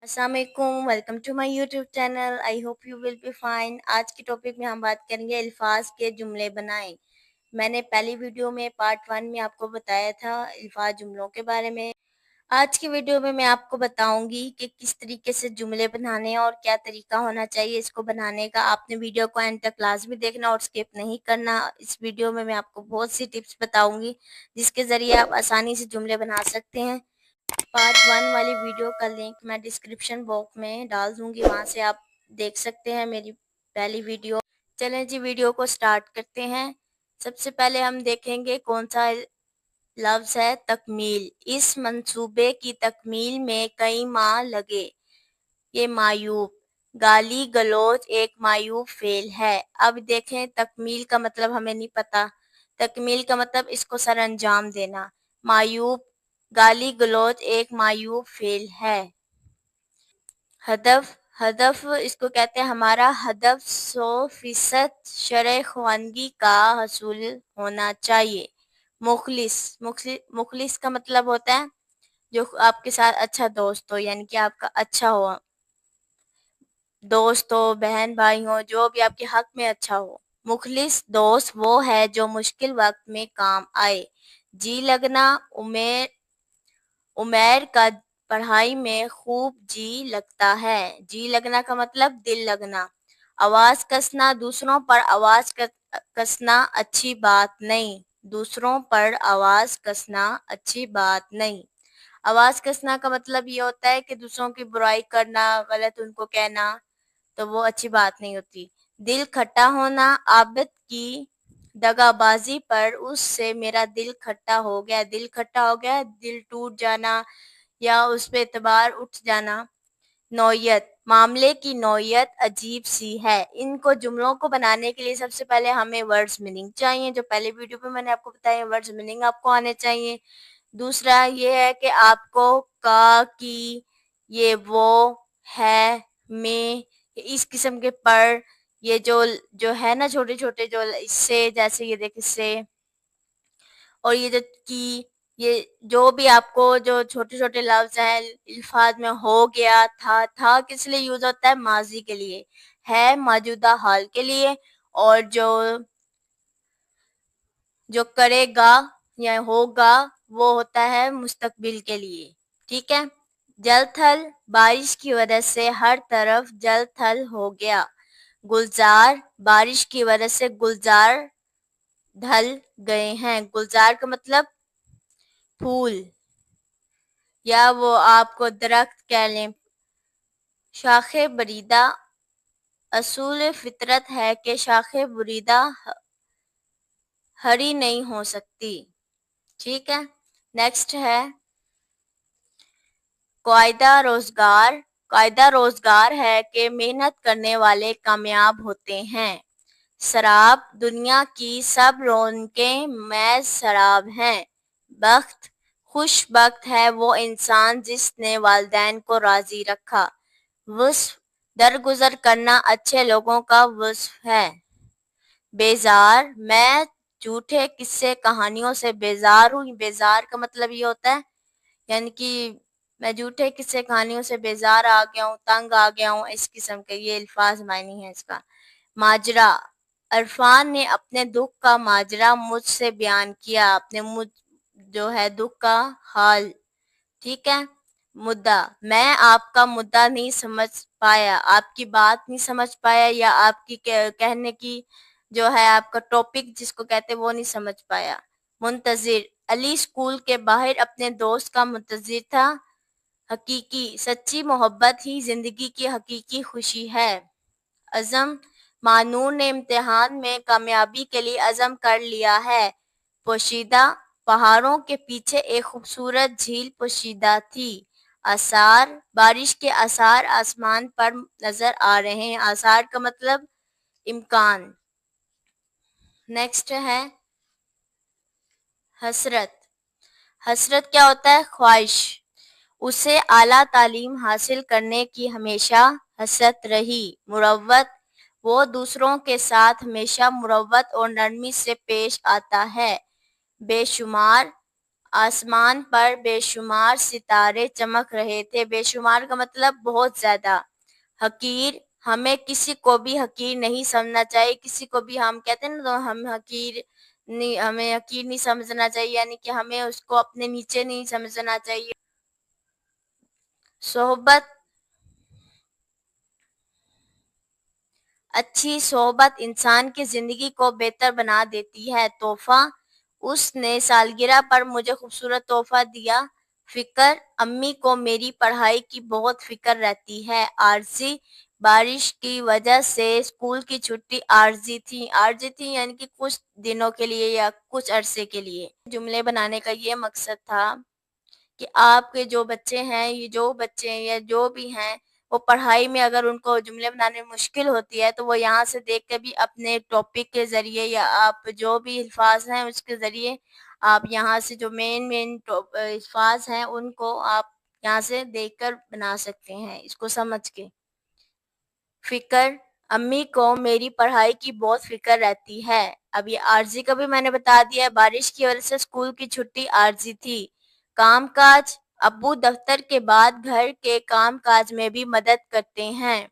अस्सलाम वालेकुम, welcome to my YouTube channel. I hope you will be fine. आज के टॉपिक में हम बात करेंगे अल्फाज के जुमले बनाएं। मैंने पहली वीडियो में पार्ट 1 में आपको बताया था अल्फाज जुमलों के बारे में। आज की वीडियो में मैं आपको बताऊंगी कि किस तरीके से जुमले बनाने हैं और क्या तरीका होना चाहिए इसको बनाने का। आपने वीडियो को एंड तक लाजमी देखना और स्किप नहीं करना। इस वीडियो में मैं आपको बहुत सी टिप्स बताऊंगी जिसके ज़रिए आप आसानी से जुमले बना सकते हैं। पार्ट 1 वाली वीडियो का लिंक मैं डिस्क्रिप्शन बॉक्स में डाल दूंगी, वहां से आप देख सकते हैं मेरी पहली वीडियो। चलें जी, वीडियो को स्टार्ट करते हैं। सबसे पहले हम देखेंगे कौन सा लफ्ज़ है तकमील। इस मंसूबे की तकमील में कई माह लगे। ये मायूब। गाली गलौज एक मायूब फेल है। अब देखें, तकमील का मतलब हमें नहीं पता। तकमील का मतलब इसको सर अंजाम देना। मायूब, गाली गलौज एक मायूब फेल है। हदफ, हदफ इसको कहते हैं हमारा हदफ 100% शरअ ख़वानगी का हसूल होना चाहिए। मुखलिस, मुखलिस का मतलब होता है जो आपके साथ अच्छा दोस्त हो, यानी कि आपका अच्छा हो, दोस्त हो, बहन भाई हो, जो भी आपके हक में अच्छा हो। मुखलिस दोस्त वो है जो मुश्किल वक्त में काम आए। जी लगना, उमेर, उमैर का पढ़ाई में खूब जी लगता है। जी लगना का मतलब दिल लगना। आवाज कसना, दूसरों पर आवाज कसना अच्छी बात नहीं। दूसरों पर आवाज कसना अच्छी बात नहीं। आवाज कसना का मतलब ये होता है कि दूसरों की बुराई करना, गलत उनको कहना, तो वो अच्छी बात नहीं होती। दिल खट्टा होना, आबिद की दगाबाजी पर उससे मेरा दिल खट्टा हो गया। दिल खट्टा हो गया, दिल टूट जाना या उस पे एतबार उठ जाना। नौयत, मामले की नौयत अजीब सी है। इनको जुमलों को बनाने के लिए सबसे पहले हमें वर्ड्स मीनिंग चाहिए, जो पहले वीडियो पे मैंने आपको बताया। वर्ड्स मीनिंग आपको आने चाहिए। दूसरा ये है कि आपको का, की, ये, वो, है, में, इस किस्म के पर, ये जो है ना छोटे छोटे, जो इससे, जैसे ये देख इससे, और ये जो की, ये जो भी आपको जो छोटे छोटे लफ्ज हैं अल्फाज में, हो गया, था किस लिए यूज होता है? माजी के लिए। है मौजूदा हाल के लिए। और जो करेगा या होगा वो होता है मुस्तकबिल के लिए। ठीक है। जल थल, बारिश की वजह से हर तरफ जल थल हो गया। गुलजार, बारिश की वजह से गुलजार ढल गए हैं। गुलजार का मतलब फूल, या वो आपको दरख्त कह लें। शाखे बरीदा, असूल फितरत है कि शाखे बरीदा हरी नहीं हो सकती। ठीक है। नेक्स्ट है कायदा रोजगार। कायदा रोजगार है कि मेहनत करने वाले कामयाब होते हैं। शराब, दुनिया की सब रौनकें महज शराब हैं। बख्त, खुशबख्त है वो इंसान जिसने वालिदैन को राजी रखा। वस्फ, दरगुजर करना अच्छे लोगों का वस्फ है। बेजार, मैं झूठे किस्से कहानियों से बेजार हूँ। बेजार का मतलब ये होता है, यानी कि मैं झूठे किस्से कहानियों से बेजार आ गया हूँ, तंग आ गया हूँ, इस किस्म के ये अल्फाज मायनी है इसका। माजरा, अरफान ने अपने दुख का माजरा मुझसे बयान किया। अपने मुझ जो है दुख का हाल। ठीक है। मुद्दा, मैं आपका मुद्दा नहीं समझ पाया, आपकी बात नहीं समझ पाया, या आपकी कहने की जो है आपका टॉपिक जिसको कहते हैं वो नहीं समझ पाया। मुंतजिर, अली स्कूल के बाहर अपने दोस्त का मुंतजिर था। हकीकी, सच्ची मोहब्बत ही जिंदगी की हकीकी खुशी है। अज़म, मानूर ने इम्तिहान में कामयाबी के लिए अज़म कर लिया है। पोशीदा, पहाड़ों के पीछे एक खूबसूरत झील पोशीदा थी। आसार, बारिश के आसार आसमान पर नजर आ रहे हैं। आसार का मतलब इम्कान। नेक्स्ट है हसरत। हसरत क्या होता है? ख्वाहिश। उसे आला तालीम हासिल करने की हमेशा हसरत रही। मुरव्वत, वो दूसरों के साथ हमेशा मुरव्वत और नरमी से पेश आता है। बेशुमार, آسمان پر بے شمار ستارے چمک رہے تھے. بے شمار کا مطلب بہت زیادہ. حقیر، ہمیں کسی کو بھی حقیر نہیں سمجھنا چاہیے. کسی کو بھی ہم کہتے ہیں نا تو ہمیں حقیر نہیں سمجھنا چاہیے، یعنی کہ ہمیں اس کو اپنے نیچے نہیں سمجھنا چاہیے. صحبت، اچھی صحبت انسان کی زندگی کو بہتر بنا دیتی ہے. تحفہ، اس نے سالگرہ پر مجھے خوبصورت تحفہ دیا. فکر، امی کو میری پڑھائی کی بہت فکر رہتی ہے. عارضی، بارش کی وجہ سے اسکول کی چھٹی عارضی تھی یعنی کہ کچھ دنوں کے لیے یا کچھ عرصے کے لیے. جملے بنانے کا یہ مقصد تھا کہ آپ کے جو بچے ہیں یا جو بھی ہیں وہ پڑھائی میں اگر ان کو جملے بنانے میں مشکل ہوتی ہے تو وہ یہاں سے دیکھ کے بھی اپنے ٹاپک کے ذریعے یا آپ جو بھی الفاظ ہیں اس کے ذریعے آپ یہاں سے جو مین الفاظ ہیں ان کو آپ یہاں سے دیکھ کر بنا سکتے ہیں اس کو سمجھ کے. فکر، امی کو میری پڑھائی کی بہت فکر رہتی ہے. اب یہ عارضی کا بھی میں نے بتا دیا ہے، بارش کی وجہ سے اسکول کی چھٹی عارضی تھی. کام کاج، ابو دفتر کے بعد گھر کے کام کاج میں بھی مدد کرتے ہیں.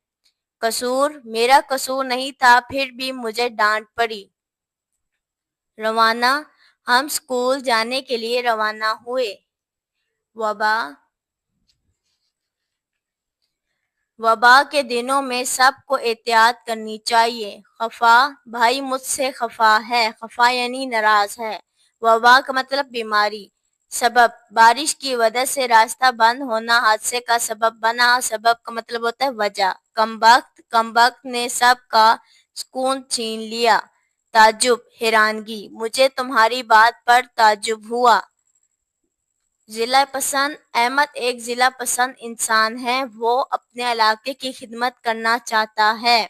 قصور، میرا قصور نہیں تھا پھر بھی مجھے ڈانٹ پڑی. روانہ، ہم اسکول جانے کے لیے روانہ ہوئے. وبا کے دنوں میں سب کو احتیاط کرنی چاہیے. خفا، بھائی مجھ سے خفا ہے. خفا یعنی ناراض ہے. وبا کا مطلب بیماری. سبب، بارش کی وجہ سے راستہ بند ہونا حادثے کا سبب بنا. سبب کا مطلب ہوتا ہے وجہ. کمبخت نے سب کا سکون چھین لیا. تعجب، حیرانگی، مجھے تمہاری بات پر تعجب ہوا. ضلع پسند، احمد ایک ضلع پسند انسان ہے. وہ اپنے علاقے کی خدمت کرنا چاہتا ہے.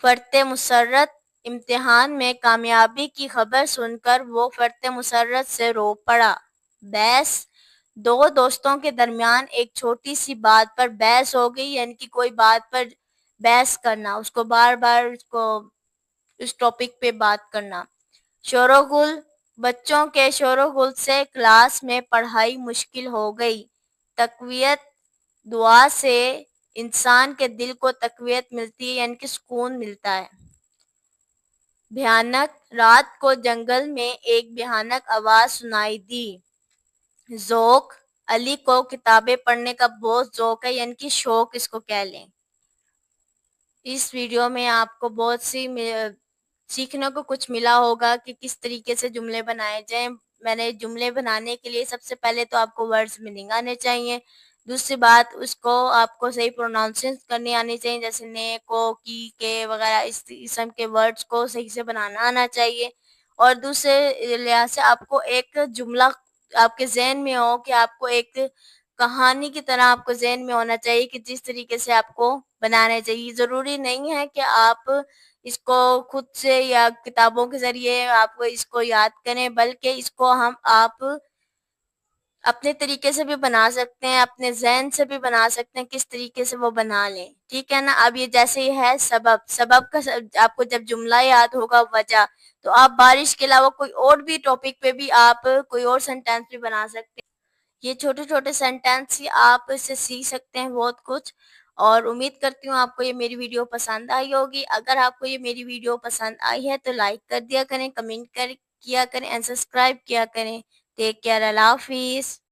فرط مسرت، امتحان میں کامیابی کی خبر سن کر وہ فرط مسرت سے رو پڑا. بحث، دو دوستوں کے درمیان ایک چھوٹی سی بات پر بحث ہو گئی، یعنی کہ کوئی بات پر بحث کرنا، اس کو بار بار اس ٹاپک پہ بات کرنا. شور و غل، بچوں کے شور و غل سے کلاس میں پڑھائی مشکل ہو گئی. تقویت، دعا سے انسان کے دل کو تقویت ملتی ہے یعنی کہ سکون ملتا ہے. بھیانک، رات کو جنگل میں ایک بھیانک آواز سنائی دی. ذوق، علی کو کتابیں پڑھنے کا بہت ذوق ہے یعنی کہ شوق اس کو کہہ لیں. اس ویڈیو میں آپ کو بہت سی سیکھنے کو کچھ ملا ہوگا کہ کس طریقے سے جملے بنائے جائیں. میں نے جملے بنانے کے لیے سب سے پہلے تو آپ کو ورڈز میننگ آنے چاہیے. دوسری بات، اس کو آپ کو صحیح پروناؤنسیشن کرنی آنی چاہیے، جیسے نے، کو، کی، کے وغیرہ اس قسم کے ورڈز کو صحیح سے بنانا آنا چاہیے. اور دوسرے لحاظ سے آپ کو ایک جملہ آپ کے ذہن میں ہو کہ آپ کو ایک کہانی کی طرح آپ کو ذہن میں ہونا چاہیے کہ جس طریقے سے آپ کو بنانا چاہیے. ضروری نہیں ہے کہ آپ اس کو خود سے یا کتابوں کے ذریعے آپ اس کو یاد کریں، بلکہ اس کو آپ اپنے طریقے سے بھی بنا سکتے ہیں، اپنے ذہن سے بھی بنا سکتے ہیں، کس طریقے سے وہ بنا لیں. ٹھیک ہے نا. اب یہ جیسے ہی ہے سبب کا آپ کو جب جملہ یاد ہوگا وجہ، تو آپ بارش کے علاوہ کوئی اور بھی ٹاپک پہ بھی آپ کوئی اور سینٹینس بھی بنا سکتے ہیں. یہ چھوٹے چھوٹے سینٹینس ہی آپ اس سے سیکھ سکتے ہیں بہت کچھ. اور امید کرتی ہوں آپ کو یہ میری ویڈیو پسند آئی ہوگی. اگر آپ کو یہ میری ویڈیو پسند آئی ہے تو لائک کر دیا کریں، کمنٹ کیا کریں اینڈ سبسکرائب کیا کریں. ٹیک کیئر، اللہ حافظ.